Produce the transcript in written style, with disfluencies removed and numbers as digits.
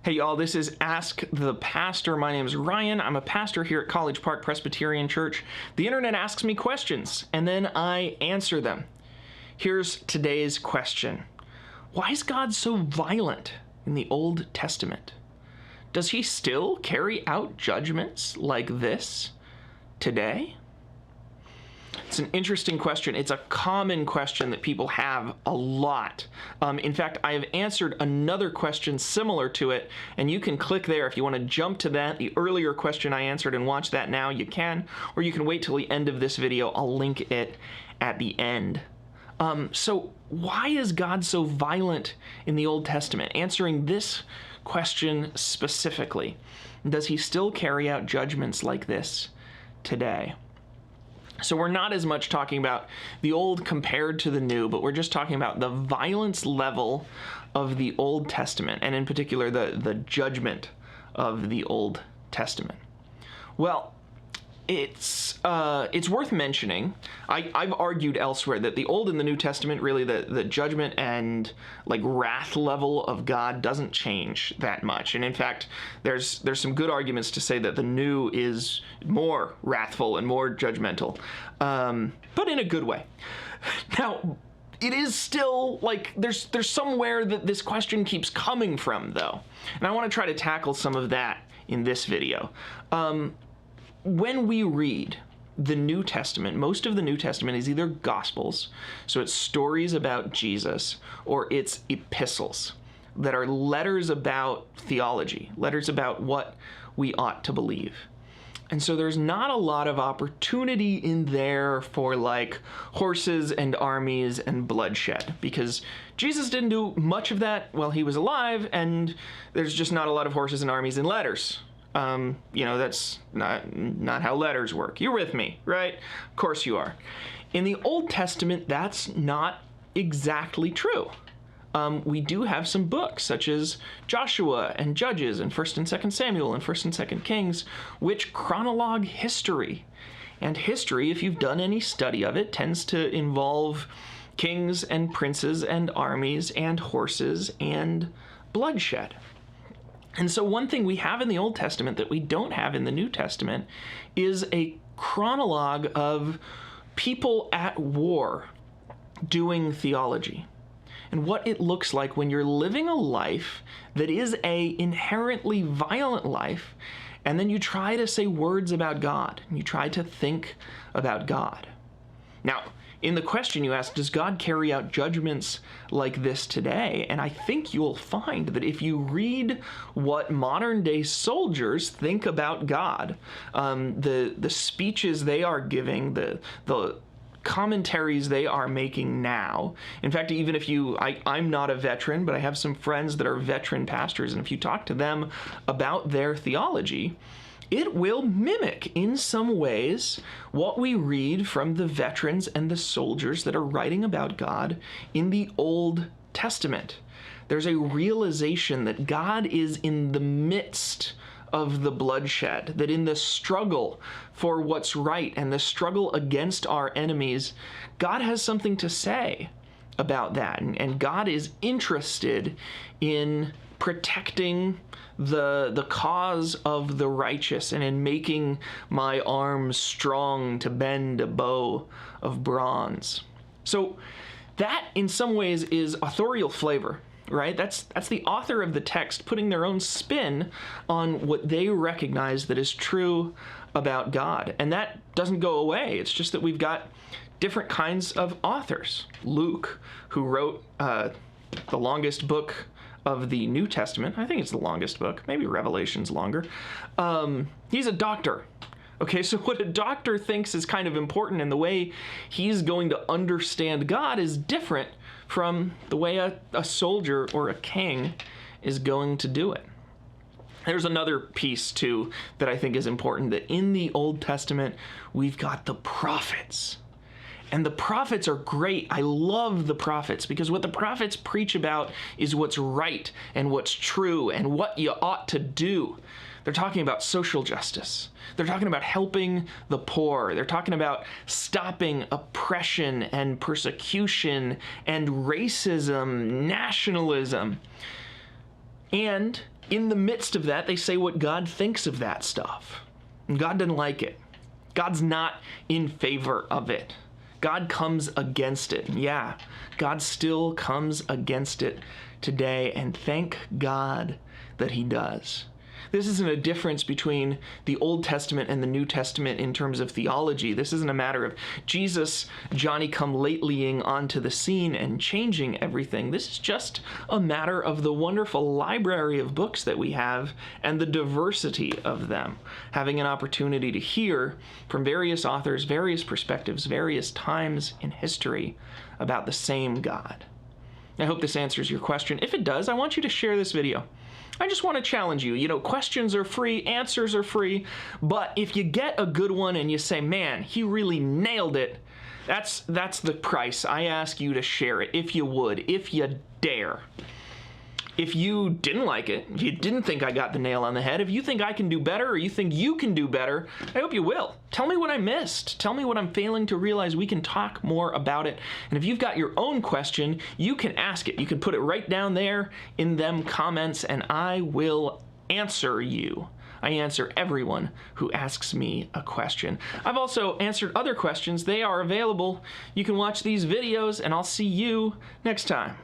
Hey y'all, this is Ask the Pastor. My name is Ryan. I'm a pastor here at College Park Presbyterian Church. The internet asks me questions, and then I answer them. Here's today's question. Why is God so violent in the Old Testament? Does he still carry out judgments like this today? It's an interesting question. It's a common question that people have a lot. In fact, I have answered another question similar to it, and you can click there if you want to jump to that. The earlier question I answered and watch that now, you can, or you can wait till the end of this video. I'll link it at the end. So why is God so violent in the Old Testament? Answering this question specifically, does he still carry out judgments like this today? So we're not as much talking about the old compared to the new, but we're just talking about the violence level of the Old Testament, and in particular the judgment of the Old Testament. Well, it's worth mentioning. I've argued elsewhere that the Old and the New Testament, really the judgment and like wrath level of God doesn't change that much. And in fact, there's some good arguments to say that the New is more wrathful and more judgmental, but in a good way. Now, it is still like there's somewhere that this question keeps coming from, though, and I want to try to tackle some of that in this video. When we read the New Testament, most of the New Testament is either Gospels, so it's stories about Jesus, or it's epistles that are letters about theology, letters about what we ought to believe. And so there's not a lot of opportunity in there for like horses and armies and bloodshed, because Jesus didn't do much of that while he was alive, and there's just not a lot of horses and armies in letters. That's not how letters work. You're with me, right? Of course you are. In the Old Testament, that's not exactly true. We do have some books such as Joshua and Judges and 1st and 2nd Samuel and 1st and 2nd Kings, which chronologue history. And history, if you've done any study of it, tends to involve kings and princes and armies and horses and bloodshed. And so one thing we have in the Old Testament that we don't have in the New Testament is a chronologue of people at war doing theology, and what it looks like when you're living a life that is a inherently violent life, and then you try to say words about God, and you try to think about God. Now, in the question you asked, does God carry out judgments like this today? And I think you'll find that if you read what modern day soldiers think about God, the speeches they are giving, the commentaries they are making now. In fact, even if I'm not a veteran, but I have some friends that are veteran pastors, and if you talk to them about their theology, it will mimic in some ways what we read from the veterans and the soldiers that are writing about God in the Old Testament. There's a realization that God is in the midst of the bloodshed, that in the struggle for what's right and the struggle against our enemies, God has something to say about that. And God is interested in protecting the cause of the righteous and in making my arms strong to bend a bow of bronze. So that in some ways is authorial flavor, right? That's the author of the text putting their own spin on what they recognize that is true about God. And that doesn't go away. It's just that we've got different kinds of authors. Luke, who wrote the longest book of the New Testament, I think it's the longest book, maybe Revelation's longer, he's a doctor. Okay, so what a doctor thinks is kind of important, and the way he's going to understand God is different from the way a soldier or a king is going to do it. There's another piece, too, that I think is important, that in the Old Testament, we've got the prophets. And the prophets are great. I love the prophets, because what the prophets preach about is what's right and what's true and what you ought to do. They're talking about social justice. They're talking about helping the poor. They're talking about stopping oppression and persecution and racism, nationalism. And in the midst of that, they say what God thinks of that stuff. And God doesn't like it. God's not in favor of it. God comes against it. Yeah, God still comes against it today, and thank God that he does. This isn't a difference between the Old Testament and the New Testament in terms of theology. This isn't a matter of Jesus Johnny-come-latelying onto the scene and changing everything. This is just a matter of the wonderful library of books that we have and the diversity of them. Having an opportunity to hear from various authors, various perspectives, various times in history about the same God. I hope this answers your question. If it does, I want you to share this video. I just want to challenge you. You know, questions are free, answers are free, but if you get a good one and you say, man, he really nailed it, that's the price. I ask you to share it, if you would, if you dare. If you didn't like it, if you didn't think I got the nail on the head, if you think I can do better or you think you can do better, I hope you will. Tell me what I missed. Tell me what I'm failing to realize. We can talk more about it. And if you've got your own question, you can ask it. You can put it right down there in them comments and I will answer you. I answer everyone who asks me a question. I've also answered other questions. They are available. You can watch these videos and I'll see you next time.